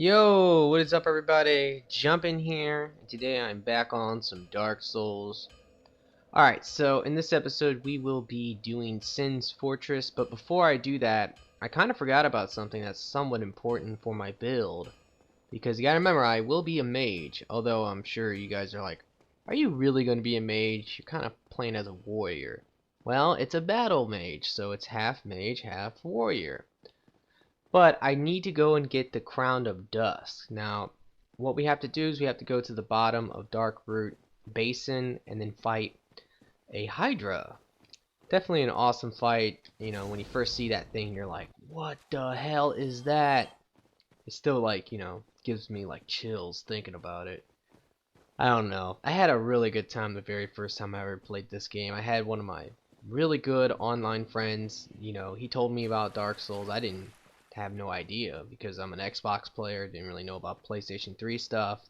Yo, what is up everybody? Jump in here. Today I'm back on some Dark Souls. Alright, so in this episode we will be doing Sin's Fortress, but before I do that, I kind of forgot about something that's somewhat important for my build. Because you gotta remember, I will be a mage, although I'm sure you guys are like, are you really going to be a mage? You're kind of playing as a warrior. Well, it's a battle mage, so it's half mage, half warrior. But I need to go and get the Crown of Dusk. Now, what we have to do is we have to go to the bottom of Darkroot Basin and then fight a Hydra. Definitely an awesome fight. You know, when you first see that thing, you're like, what the hell is that? It still, like, gives me, like, chills thinking about it. I don't know. I had a really good time the very first time I ever played this game. I had one of my really good online friends. He told me about Dark Souls. I didn't have no idea because I'm an Xbox player, didn't really know about PlayStation 3 stuff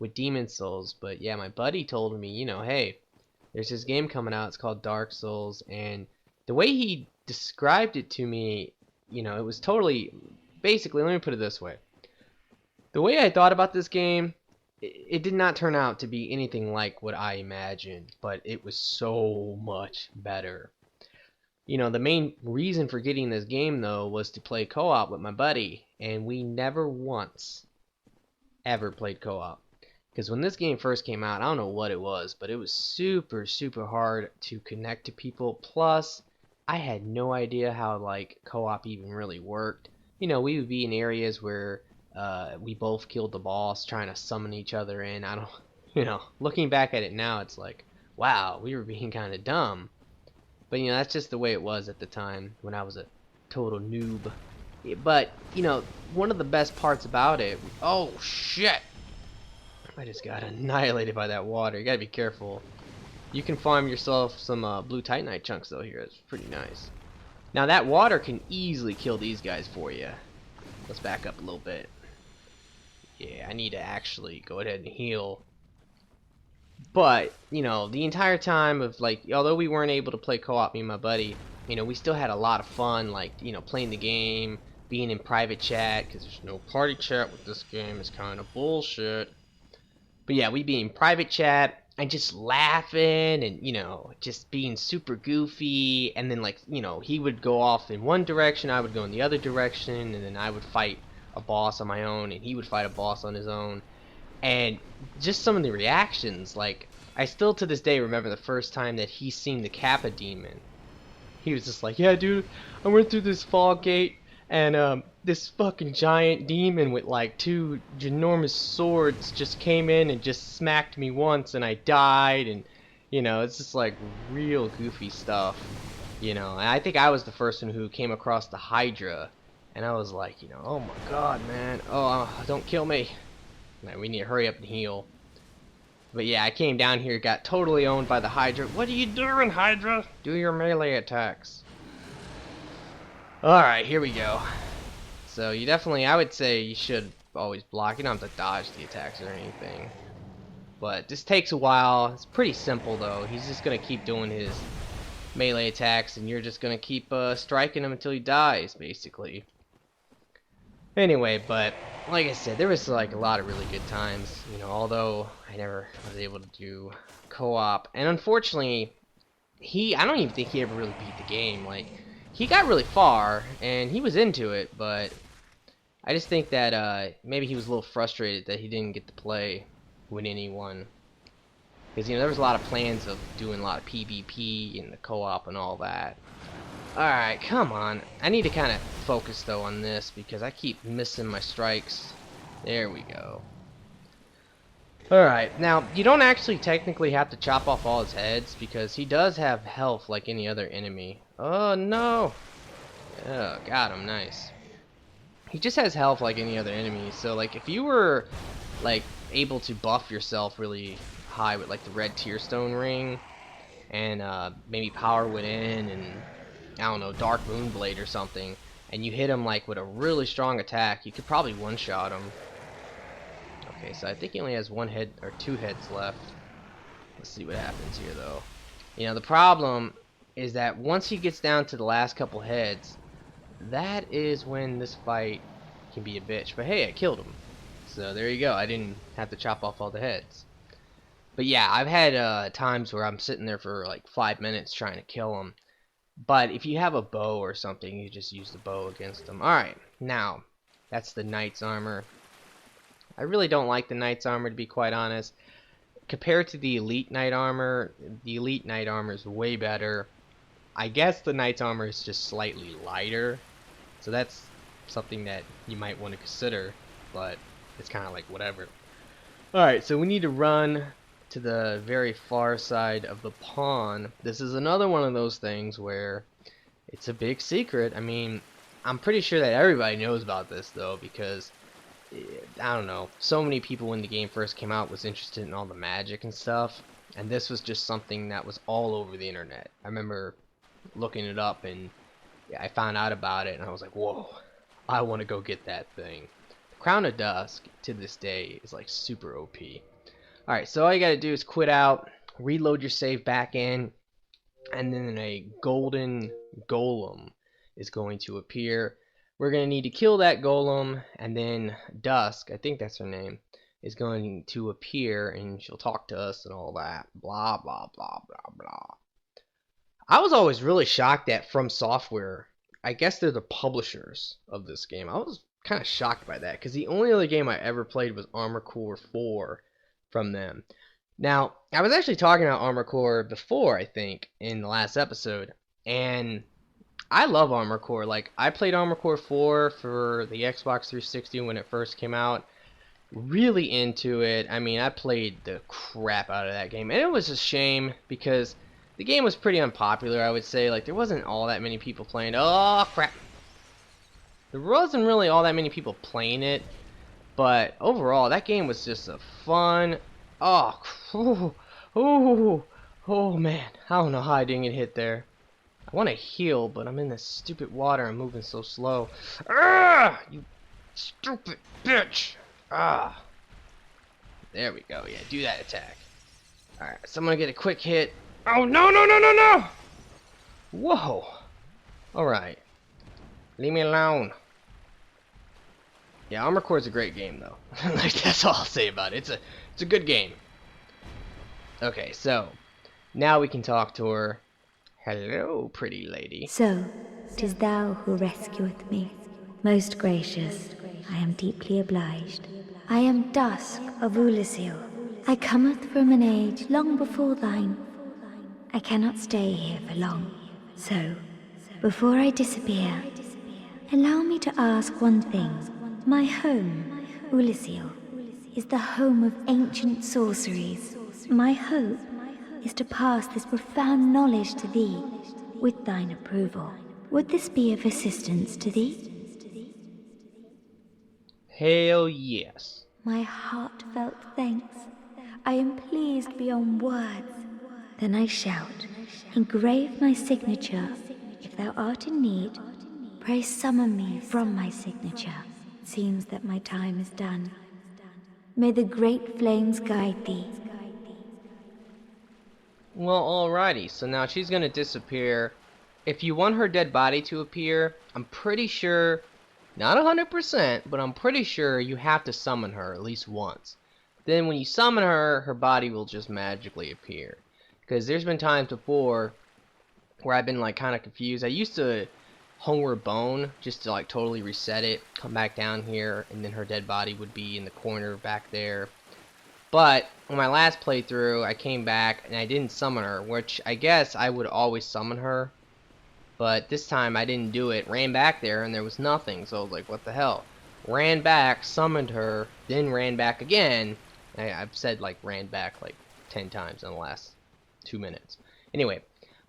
with Demon Souls. But yeah, my buddy told me, hey, there's this game coming out, it's called Dark Souls, and the way he described it to me, it was totally, basically, let me put it this way. The way I thought about this game, it did not turn out to be anything like what I imagined, but it was so much better. The main reason for getting this game, though, was to play co-op with my buddy, and we never once ever played co-op. Because when this game first came out, I don't know what it was, but it was super, super hard to connect to people. Plus, I had no idea how, like, co-op even really worked. We would be in areas where we both killed the boss, trying to summon each other in. I don't, looking back at it now, it's like, wow, we were being kind of dumb. But, that's just the way it was at the time when I was a total noob. But, one of the best parts about it... Oh, shit! I just got annihilated by that water. You gotta be careful. You can farm yourself some blue titanite chunks, though, here. It's pretty nice. Now, that water can easily kill these guys for you. Let's back up a little bit. Yeah, I need to actually go ahead and heal. But, the entire time of, like, although we weren't able to play co-op, me and my buddy, we still had a lot of fun, like, playing the game, being in private chat, because there's no party chat with this game. It's kind of bullshit. But yeah, we'd be in private chat, and just laughing, and, just being super goofy, and then, like, he would go off in one direction, I would go in the other direction, and then I would fight a boss on my own, and he would fight a boss on his own. And just some of the reactions, like, I still to this day remember the first time that he seen the Kappa demon. He was just like, yeah, dude, I went through this fog gate, and this fucking giant demon with like two ginormous swords just came in and just smacked me once, and I died, and it's just like real goofy stuff. And I think I was the first one who came across the Hydra, and I was like, oh my god, man, oh, don't kill me. Now, we need to hurry up and heal. But yeah, I came down here, got totally owned by the Hydra. What are you doing, Hydra? Do your melee attacks. Alright, here we go. So you definitely, I would say you should always block. You don't have to dodge the attacks or anything. But this takes a while. It's pretty simple, though. He's just going to keep doing his melee attacks, and you're just going to keep striking him until he dies, basically. Anyway, but like I said, there was like a lot of really good times, although I never was able to do co-op. And unfortunately, I don't even think he ever really beat the game. Like, he got really far, and he was into it, but I just think that maybe he was a little frustrated that he didn't get to play with anyone. Because, there was a lot of plans of doing a lot of PvP and the co-op and all that. Alright, come on. I need to kind of focus, though, on this, because I keep missing my strikes. There we go. Alright, now, you don't actually technically have to chop off all his heads, because he does have health like any other enemy. Oh, no! Oh, got him, nice. He just has health like any other enemy, so, like, if you were, like, able to buff yourself really high with, like, the red tearstone ring, and maybe power within, and I don't know, Dark Moonblade or something, and you hit him like with a really strong attack, you could probably one-shot him. Okay, so I think he only has one head or two heads left. Let's see what happens here, though. The problem is that once he gets down to the last couple heads, that is when this fight can be a bitch. But hey, I killed him. So there you go. I didn't have to chop off all the heads. But yeah, I've had times where I'm sitting there for like 5 minutes trying to kill him. But if you have a bow or something, you just use the bow against them. Alright, now, that's the knight's armor. I really don't like the knight's armor, to be quite honest. Compared to the elite knight armor is way better. I guess the knight's armor is just slightly lighter. So that's something that you might want to consider. But it's kind of like whatever. Alright, so we need to run to the very far side of the pond. This is another one of those things where it's a big secret. I mean, I'm pretty sure that everybody knows about this though, because I don't know, so many people when the game first came out was interested in all the magic and stuff, and this was just something that was all over the internet. I remember looking it up and yeah, I found out about it and I was like, whoa, I want to go get that thing. The Crown of Dusk to this day is like super OP. Alright, so all you gotta do is quit out, reload your save back in, and then a golden golem is going to appear. We're going to need to kill that golem, and then Dusk, I think that's her name, is going to appear, and she'll talk to us and all that. Blah, blah, blah, blah, blah. I was always really shocked that From Software, I guess they're the publishers of this game. I was kind of shocked by that, because the only other game I ever played was Armored Core 4 from them. Now, I was actually talking about Armored Core before, I think, in the last episode, and I love Armored Core. Like, I played Armored Core 4 for the Xbox 360 when it first came out. Really into it. I mean, I played the crap out of that game, and it was a shame because the game was pretty unpopular, I would say. Like, there wasn't all that many people playing. Oh, crap. There wasn't really all that many people playing it. But overall, that game was just a fun. Oh man, I don't know how I didn't get hit there. I want to heal, but I'm in this stupid water. I'm moving so slow. Ah, you stupid bitch! Ah, there we go. Yeah, do that attack. All right, so I'm gonna get a quick hit. Oh no no no no no! Whoa! All right, leave me alone. Yeah, Armored Core is a great game, though. Like, that's all I'll say about it. It's a good game. Okay, so now we can talk to her. Hello, pretty lady. So, 'tis thou who rescueth me. Most gracious, I am deeply obliged. I am Dusk of Oolacile. I cometh from an age long before thine. I cannot stay here for long. So, before I disappear, allow me to ask one thing. My home, Oolacile, is the home of ancient sorceries. My hope is to pass this profound knowledge to thee, with thine approval. Would this be of assistance to thee? Hell yes. My heartfelt thanks. I am pleased beyond words. Then I shout, engrave my signature. If thou art in need, pray summon me from my signature. Seems that my time is done. May the great flames guide thee. Well, alrighty. So now she's gonna disappear. If you want her dead body to appear, I'm pretty sure, not 100%, but I'm pretty sure you have to summon her at least once. Then when you summon her, her body will just magically appear. Because there's been times before where I've been like kind of confused. I used to Hunger Bone just to like totally reset it, come back down here, and then her dead body would be in the corner back there. But on my last playthrough, I came back and I didn't summon her, which I guess I would always summon her. But this time I didn't do it, ran back there and there was nothing, so I was like, what the hell? Ran back, summoned her, then ran back again. I've said like ran back like 10 times in the last 2 minutes. Anyway.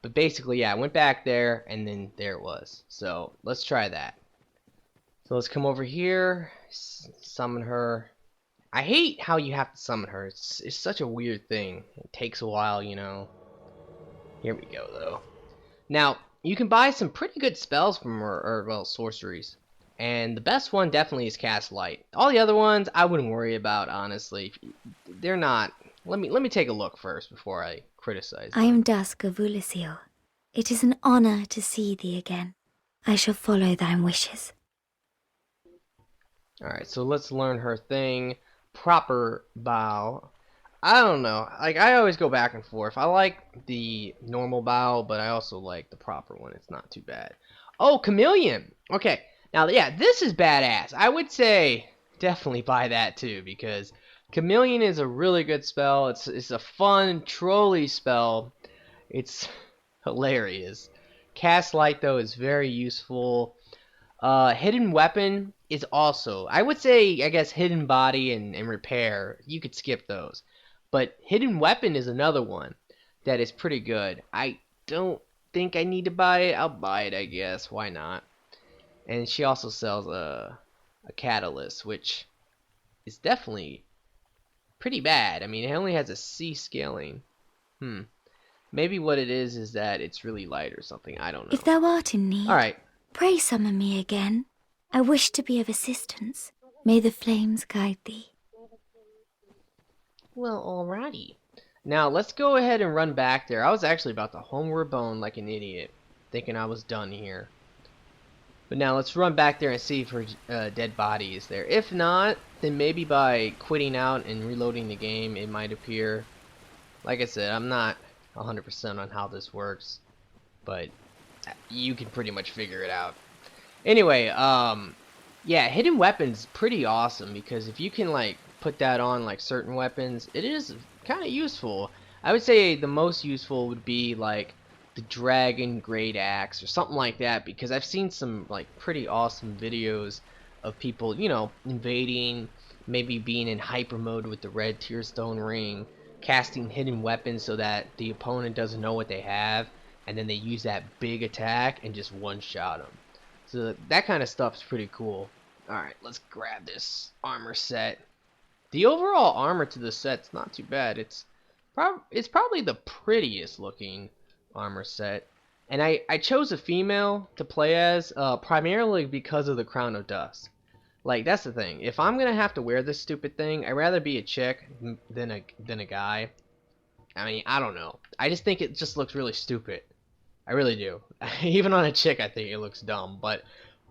But basically, yeah, I went back there, and then there it was. So, let's try that. So, let's come over here, summon her. I hate how you have to summon her. It's such a weird thing. It takes a while, you know. Here we go, though. Now, you can buy some pretty good spells from her, or, well, sorceries. And the best one definitely is Cast Light. All the other ones, I wouldn't worry about, honestly. They're not... Let me take a look first before I criticize them. I am Dusk of Oolacile. It is an honor to see thee again. I shall follow thine wishes. Alright, so let's learn her thing. Proper bow. I don't know. Like, I always go back and forth. I like the normal bow, but I also like the proper one. It's not too bad. Oh, Chameleon! Okay, now, yeah, this is badass. I would say definitely buy that too, because Chameleon is a really good spell. It's a fun, trolly spell. It's hilarious. Cast Light, though, is very useful. Hidden Weapon is also, I would say, I guess, Hidden Body and Repair. You could skip those. But Hidden Weapon is another one that is pretty good. I don't think I need to buy it. I'll buy it, I guess. Why not? And she also sells a Catalyst, which is definitely pretty bad. I mean, it only has a C scaling. Maybe what it is that it's really light or something. I don't If know. thou art in need, Alright. pray summon me again. I wish to be of assistance. May the flames guide thee. Well, alrighty. Now, let's go ahead and run back there. I was actually about to homeward bone like an idiot, thinking I was done here. But now, let's run back there and see if her dead body is there. If not, then maybe by quitting out and reloading the game, it might appear. Like I said, I'm not 100% on how this works, but you can pretty much figure it out. Anyway, yeah, hidden weapons pretty awesome because if you can like put that on like certain weapons, it is kind of useful. I would say the most useful would be like the dragon great axe or something like that because I've seen some like pretty awesome videos of people, you know, invading, maybe being in hyper mode with the red tearstone ring, casting hidden weapons so that the opponent doesn't know what they have, and then they use that big attack and just one shot them. So that kind of stuff's pretty cool. Alright, let's grab this armor set. The overall armor to the set's not too bad. It's probably the prettiest looking armor set. And I chose a female to play as primarily because of the Crown of Dusk. Like, that's the thing. If I'm going to have to wear this stupid thing, I'd rather be a chick than a guy. I mean, I don't know. I just think it just looks really stupid. I really do. Even on a chick, I think it looks dumb. But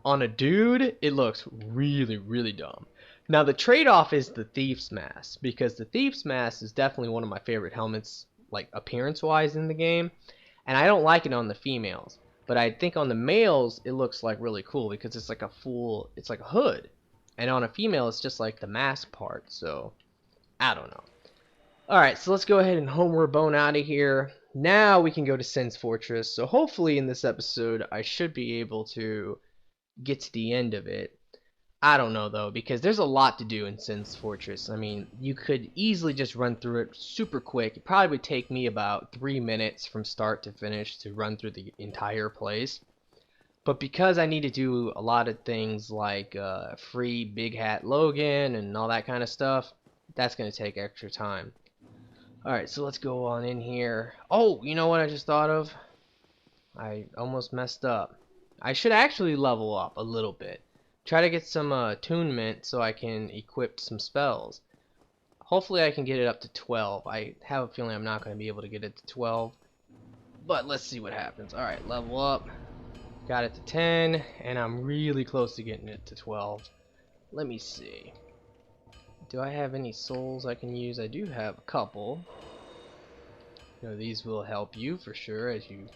on a dude, it looks really, really dumb. Now, the trade-off is the Thief's Mask. Because the Thief's Mask is definitely one of my favorite helmets, like, appearance-wise in the game. And I don't like it on the females. But I think on the males, it looks, like, really cool. Because it's like a full... It's like a hood. And on a female, it's just, like, the mask part. So, I don't know. Alright, so let's go ahead and homeward bone out of here. Now we can go to Sin's Fortress. So hopefully in this episode, I should be able to get to the end of it. I don't know though, because there's a lot to do in Sin's Fortress. I mean, you could easily just run through it super quick. It probably would take me about 3 minutes from start to finish to run through the entire place. But because I need to do a lot of things like free Big Hat Logan and all that kind of stuff, that's going to take extra time. Alright, so let's go on in here. Oh, you know what I just thought of? I almost messed up. I should actually level up a little bit. Try to get some attunement so I can equip some spells. Hopefully I can get it up to 12. I have a feeling I'm not going to be able to get it to 12. But let's see what happens. Alright, level up. Got it to 10. And I'm really close to getting it to 12. Let me see. Do I have any souls I can use? I do have a couple. You know, these will help you for sure as you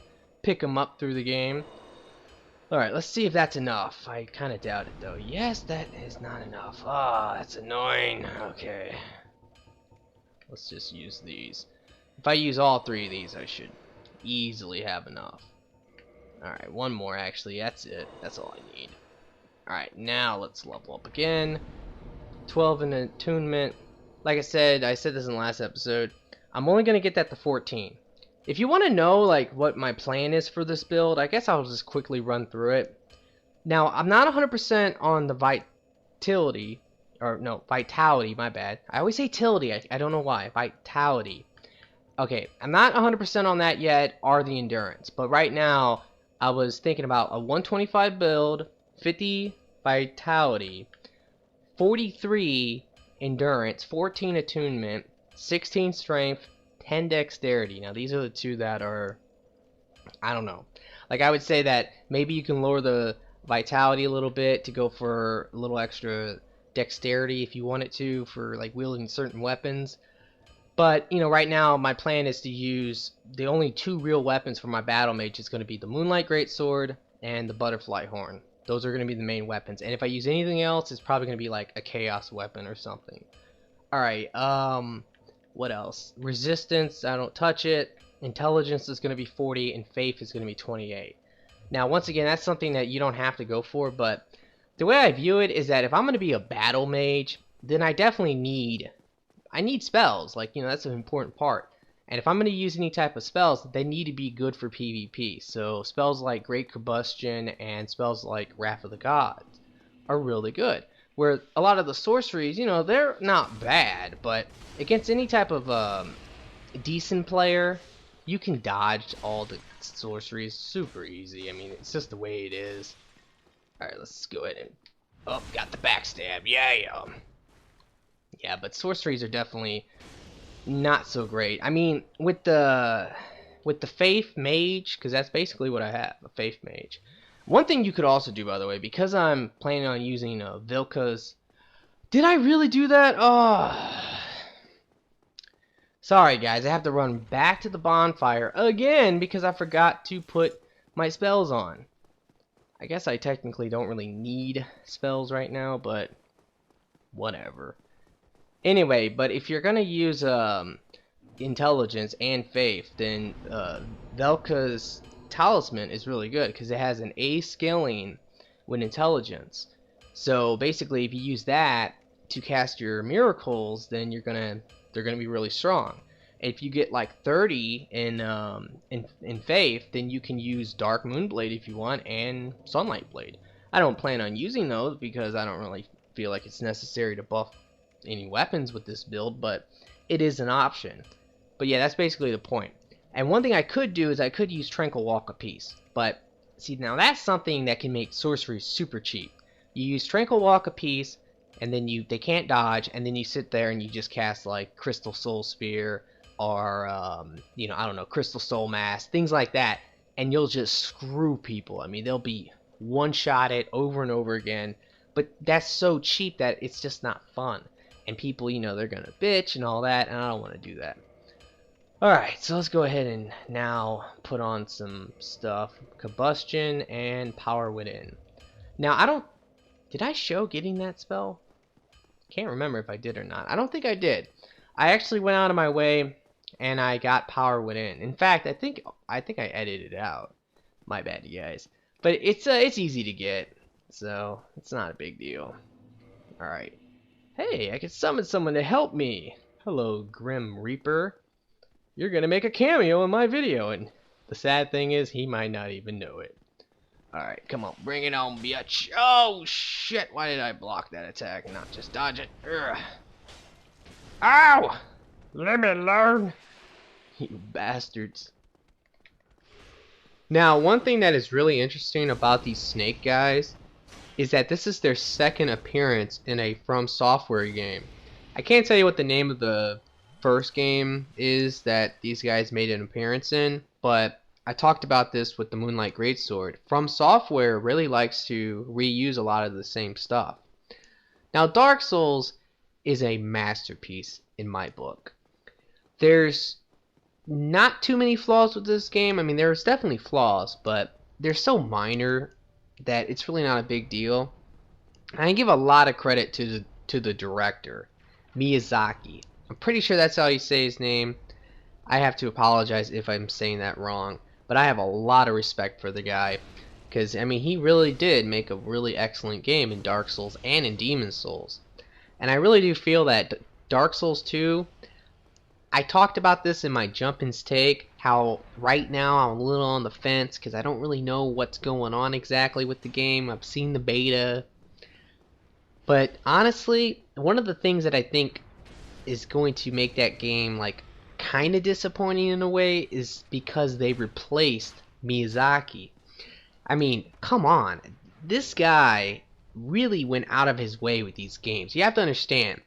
pick them up through the game. Alright, let's see if that's enough. I kind of doubt it though. Yes, that is not enough. Ah, that's annoying. Okay. Let's just use these. If I use all 3 of these, I should easily have enough. Alright, one more actually. That's it. That's all I need. Alright, now let's level up again. 12 in attunement. Like I said this in the last episode, I'm only going to get that to 14. If you want to know like what my plan is for this build, I guess I'll just quickly run through it. Now, I'm not 100% on the vitality, my bad. I always say tility, I don't know why, vitality. Okay, I'm not 100% on that yet, or the endurance, but right now, I was thinking about a 125 build, 50 vitality, 43 endurance, 14 attunement, 16 strength, 10 dexterity. Now these are the 2 that are, I don't know. Like I would say that maybe you can lower the vitality a little bit to go for a little extra dexterity if you want it to for like wielding certain weapons. But, you know, right now my plan is to use the only 2 real weapons for my battle mage is going to be the Moonlight Greatsword and the Butterfly Horn. Those are going to be the main weapons. And if I use anything else, it's probably going to be like a chaos weapon or something. Alright, what else? Resistance, I don't touch it. Intelligence is going to be 40 and Faith is going to be 28. Now, once again, that's something that you don't have to go for, but the way I view it is that if I'm going to be a battle mage, then I definitely need spells. Like, you know, that's an important part. And if I'm going to use any type of spells, they need to be good for PvP. So spells like Great Combustion and spells like Wrath of the Gods are really good. Where a lot of the sorceries, you know, they're not bad, but against any type of decent player, you can dodge all the sorceries super easy. I mean, it's just the way it is. Alright, let's go ahead and... Oh, got the backstab. Yeah. Yeah, but sorceries are definitely not so great. I mean, with the Faith Mage, because that's basically what I have, a Faith Mage. One thing you could also do, by the way, because I'm planning on using Vilka's... Did I really do that? Oh... Sorry, guys, I have to run back to the bonfire again because I forgot to put my spells on. I guess I technically don't really need spells right now, but whatever. Anyway, but if you're gonna use intelligence and faith, then Velka's talisman is really good because it has an A scaling with intelligence. So basically, if you use that to cast your miracles, then they're gonna be really strong. If you get like 30 in faith, then you can use Dark Moonblade if you want and Sunlight Blade. I don't plan on using those because I don't really feel like it's necessary to buff any weapons with this build, but it is an option. But yeah, that's basically the point. And one thing I could do is I could use Tranquil Walk of Peace, but see, now that's something that can make sorcery super cheap. You use Tranquil Walk of Peace, and then they can't dodge, and then you sit there and you just cast like Crystal Soul Spear or you know, I don't know, Crystal Soul Mass, things like that, and you'll just screw people. I mean, they'll be one-shotted over and over again, but that's so cheap that it's just not fun. And people, you know, they're gonna bitch and all that, and I don't want to do that. Alright, so let's go ahead and now put on some stuff. Combustion and Power Within. Now, did I show getting that spell? Can't remember if I did or not. I don't think I did. I actually went out of my way and I got Power Within. In fact, I think I edited it out. My bad, you guys. But it's easy to get, so it's not a big deal. All right. Hey, I can summon someone to help me. Hello, Grim Reaper. You're gonna make a cameo in my video, and the sad thing is he might not even know it. Alright, come on, bring it on, bitch. Oh, shit, why did I block that attack and not just dodge it? Ugh. Ow! Let me alone. You bastards. Now, one thing that is really interesting about these snake guys is that this is their second appearance in a From Software game. I can't tell you what the name of the first game is that these guys made an appearance in, but I talked about this with the Moonlight Greatsword. From Software really likes to reuse a lot of the same stuff. Now, Dark Souls is a masterpiece in my book. There's not too many flaws with this game. I mean, there's definitely flaws, but they're so minor that it's really not a big deal. And I give a lot of credit to the director, Miyazaki. I'm pretty sure that's how you say his name. I have to apologize if I'm saying that wrong, but I have a lot of respect for the guy, because I mean, he really did make a really excellent game in Dark Souls and in Demon Souls. And I really do feel that Dark Souls 2, I talked about this in my Jumpin's Take, how right now I'm a little on the fence because I don't really know what's going on exactly with the game. I've seen the beta. But honestly, one of the things that I think is going to make that game like kind of disappointing in a way is because they replaced Miyazaki. I mean, come on. This guy really went out of his way with these games. You have to understand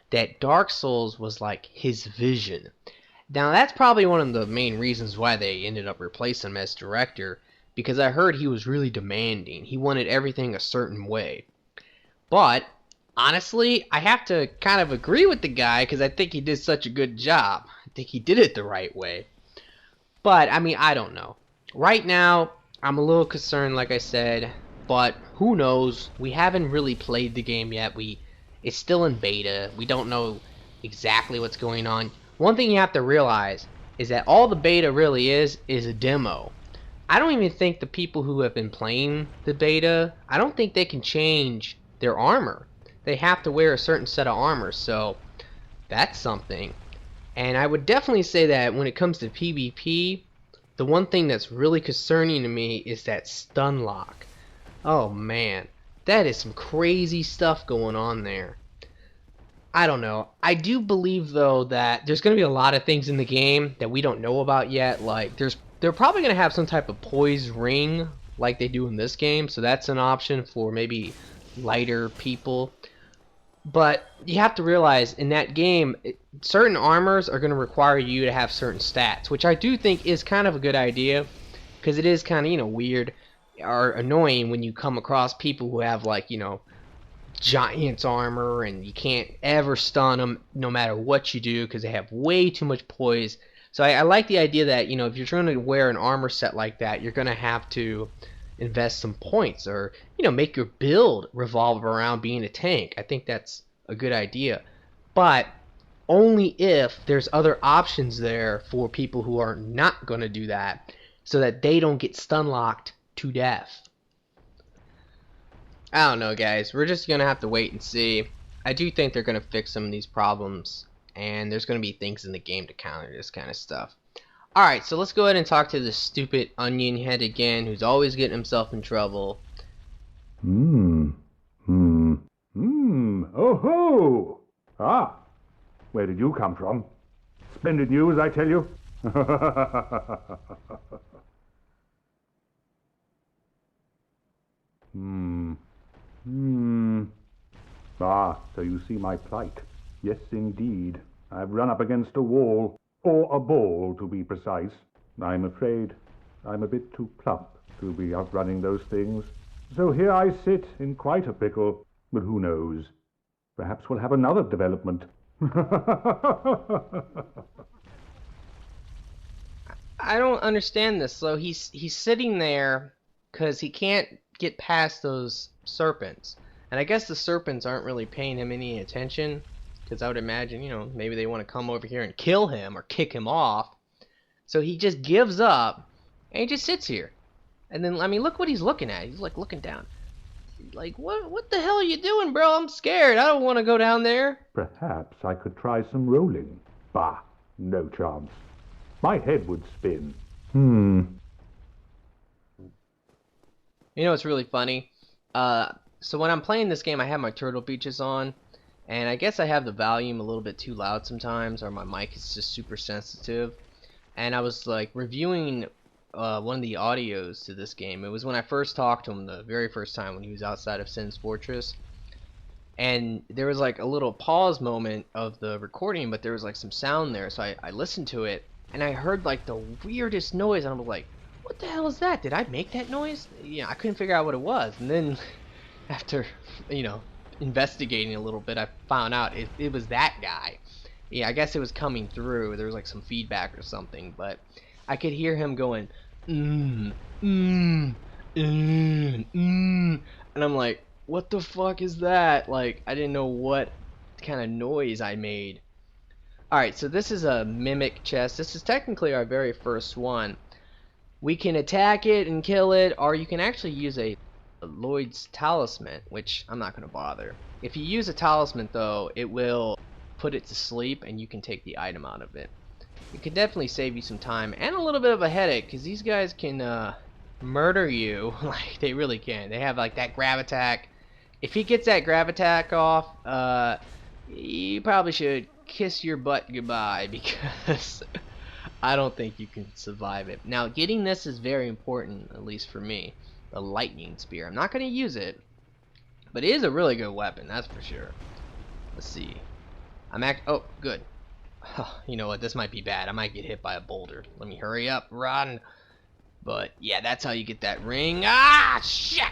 that Dark Souls was like his vision. Now, that's probably one of the main reasons why they ended up replacing him as director, because I heard he was really demanding. He wanted everything a certain way. But Honestly, I have to kind of agree with the guy because I think he did such a good job. I think he did it the right way. But, I mean, I don't know. Right now, I'm a little concerned, like I said, but who knows? We haven't really played the game yet. It's still in beta. We don't know exactly what's going on. One thing you have to realize is that all the beta really is a demo. I don't even think the people who have been playing the beta, I don't think they can change their armor. They have to wear a certain set of armor, so that's something. And I would definitely say that when it comes to PvP, the one thing that's really concerning to me is that stun lock. Oh man, that is some crazy stuff going on there. I don't know. I do believe though that there's going to be a lot of things in the game that we don't know about yet. Like they're probably going to have some type of poise ring like they do in this game, so that's an option for maybe lighter people. But you have to realize in that game, certain armors are going to require you to have certain stats, which I do think is kind of a good idea, because it is kind of, weird or annoying when you come across people who have, like, giant's armor and you can't ever stun them no matter what you do because they have way too much poise. So I like the idea that, if you're trying to wear an armor set like that, you're going to have to invest some points or, make your build revolve around being a tank. I think that's a good idea. But only if there's other options there for people who are not going to do that so that they don't get stun locked to death. I don't know, guys. We're just going to have to wait and see. I do think they're going to fix some of these problems, and there's going to be things in the game to counter this kind of stuff. Alright, so let's go ahead and talk to this stupid onion head again, who's always getting himself in trouble. Oh ho! Ah, where did you come from? Splendid news, I tell you. Ah, so you see my plight. Yes, indeed. I've run up against a wall, or a ball, to be precise. I'm afraid I'm a bit too plump to be outrunning those things. So here I sit in quite a pickle, but who knows? Perhaps we'll have another development. I don't understand this. So he's sitting there because he can't get past those serpents. And I guess the serpents aren't really paying him any attention, because I would imagine, maybe they want to come over here and kill him or kick him off. So he just gives up and he just sits here. And then, I mean, look what he's looking at. He's like looking down. Like, what the hell are you doing, bro? I'm scared. I don't want to go down there. Perhaps I could try some rolling. Bah, no chance. My head would spin. It's really funny. So when I'm playing this game, I have my Turtle Beaches on. And I guess I have the volume a little bit too loud sometimes, or my mic is just super sensitive. And I was like reviewing one of the audios to this game. It was when I first talked to him the very first time when he was outside of Sin's Fortress. And there was like a little pause moment of the recording, but there was like some sound there. So I listened to it, and I heard like the weirdest noise, and I was like, what the hell is that? Did I make that noise? I couldn't figure out what it was. And then after, investigating a little bit, I found out it was that guy. Yeah, I guess it was coming through. There was like some feedback or something, but I could hear him going, and I'm like, what the fuck is that? Like, I didn't know what kind of noise I made. Alright, so this is a mimic chest. This is technically our very first one. We can attack it and kill it, or you can actually use a Lloyd's talisman, which I'm not going to bother. If you use a talisman though, it will put it to sleep and you can take the item out of it. It could definitely save you some time and a little bit of a headache, because these guys can murder you. Like, they really can. They have like that grab attack. If he gets that grab attack off, you probably should kiss your butt goodbye, because I don't think you can survive it. Now, getting this is very important, at least for me. The lightning spear. I'm not going to use it, but it is a really good weapon, that's for sure. Let's see. Oh, good. You know what? This might be bad. I might get hit by a boulder. Let me hurry up, run. But yeah, that's how you get that ring. Ah, shit.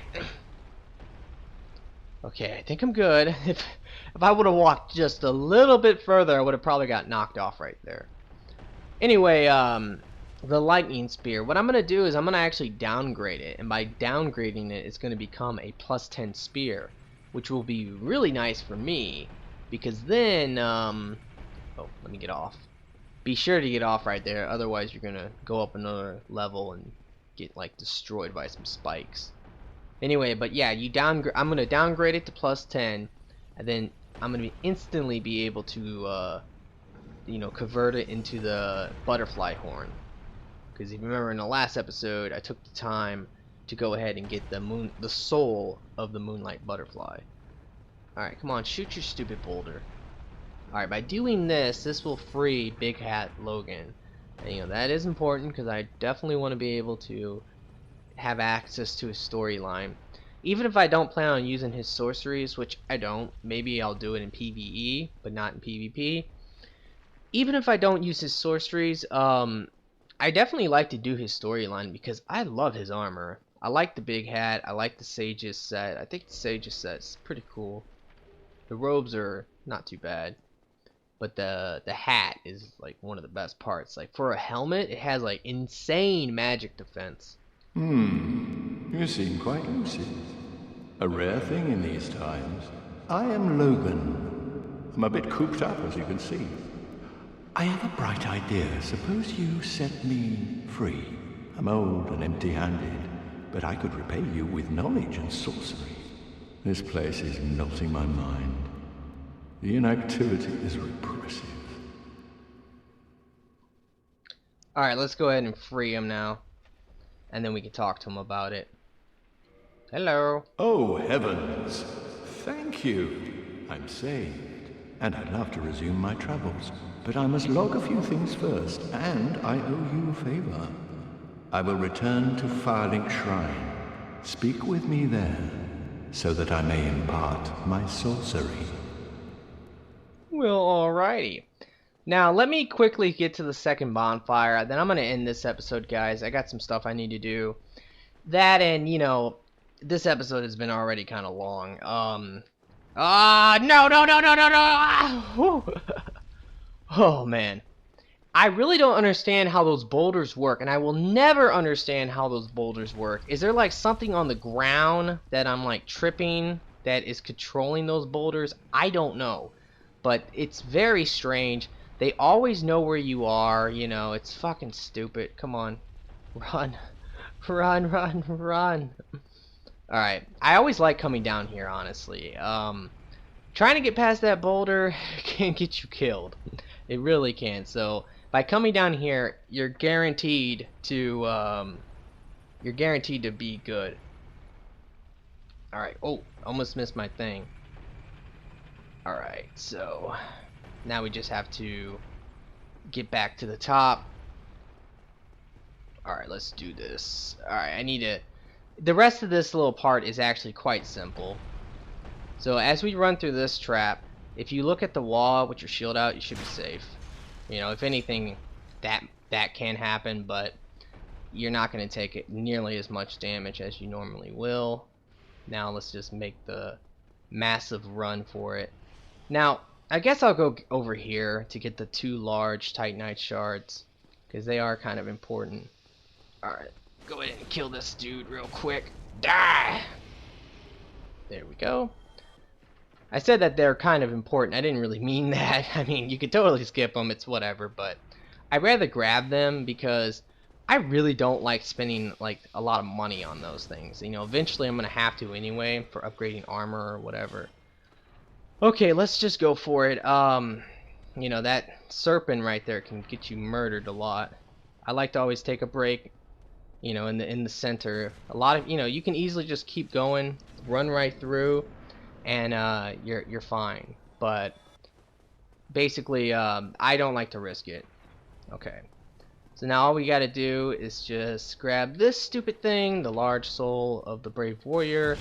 Okay, I think I'm good. If I would have walked just a little bit further, I would have probably got knocked off right there. Anyway, the lightning spear. What I'm gonna do is I'm gonna actually downgrade it, and by downgrading it, it's gonna become a +10 spear, which will be really nice for me, because then, oh, let me get off. Be sure to get off right there, otherwise you're gonna go up another level and get like destroyed by some spikes. Anyway, but yeah, I'm gonna downgrade it to +10, and then I'm gonna instantly be able to, you know, convert it into the butterfly horn. Because if you remember in the last episode, I took the time to go ahead and get the soul of the moonlight butterfly. All right, come on, shoot your stupid boulder. All right, by doing this, this will free Big Hat Logan. And, you know, that is important because I definitely want to be able to have access to his storyline. Even if I don't plan on using his sorceries, which I don't, maybe I'll do it in PvE, but not in PvP. Even if I don't use his sorceries, I definitely like to do his storyline because I love his armor. I like the big hat, I like the Sage's set. I think the Sage's set's pretty cool. The robes are not too bad. But the hat is like one of the best parts. Like for a helmet, it has like insane magic defense. You seem quite lucid. A rare thing in these times. I am Logan. I'm a bit cooped up, as you can see. I have a bright idea. Suppose you set me free. I'm old and empty-handed, but I could repay you with knowledge and sorcery. This place is melting my mind. The inactivity is repressive. Alright, let's go ahead and free him now. And then we can talk to him about it. Hello. Oh, heavens. Thank you. I'm saved. And I'd love to resume my travels. But I must log a few things first, and I owe you a favor. I will return to Firelink Shrine. Speak with me there, so that I may impart my sorcery. Well, alrighty. Now, let me quickly get to the second bonfire. Then I'm going to end this episode, guys. I got some stuff I need to do. That and, you know, this episode has been already kind of long. No. Oh, man. I really don't understand how those boulders work, and I will never understand how those boulders work. Is there, like, something on the ground that I'm, like, tripping that is controlling those boulders? I don't know. But it's very strange. They always know where you are, you know. It's fucking stupid. Come on. Run. Run. Alright. I always like coming down here, honestly. Trying to get past that boulder can get you killed. It really can. So, by coming down here, you're guaranteed to be good. Alright. Oh, almost missed my thing. Alright, so now we just have to get back to the top. Alright, let's do this. Alright, the rest of this little part is actually quite simple. So as we run through this trap, if you look at the wall with your shield out, you should be safe. You know, if anything, that can happen, but you're not going to take it nearly as much damage as you normally will. Now let's just make the massive run for it. Now, I guess I'll go over here to get the 2 large Titanite shards, because they are kind of important. Alright, go ahead and kill this dude real quick. Die! There we go. I said that they're kind of important. I didn't really mean that. I mean, you could totally skip them, it's whatever, but I'd rather grab them because I really don't like spending like a lot of money on those things. You know, eventually I'm going to have to anyway for upgrading armor or whatever. Okay, let's just go for it. You know, that serpent right there can get you murdered a lot. I like to always take a break, you know, in the center. A lot of, you know, you can easily just keep going, run right through, and you're fine. But basically, I don't like to risk it. Okay. So now all we gotta do is just grab this stupid thing, the large soul of the brave warrior.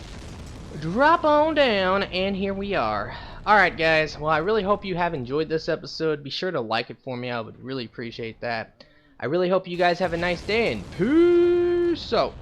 Drop on down, and here we are. Alright guys, well I really hope you have enjoyed this episode. Be sure to like it for me, I would really appreciate that. I really hope you guys have a nice day, and peace out.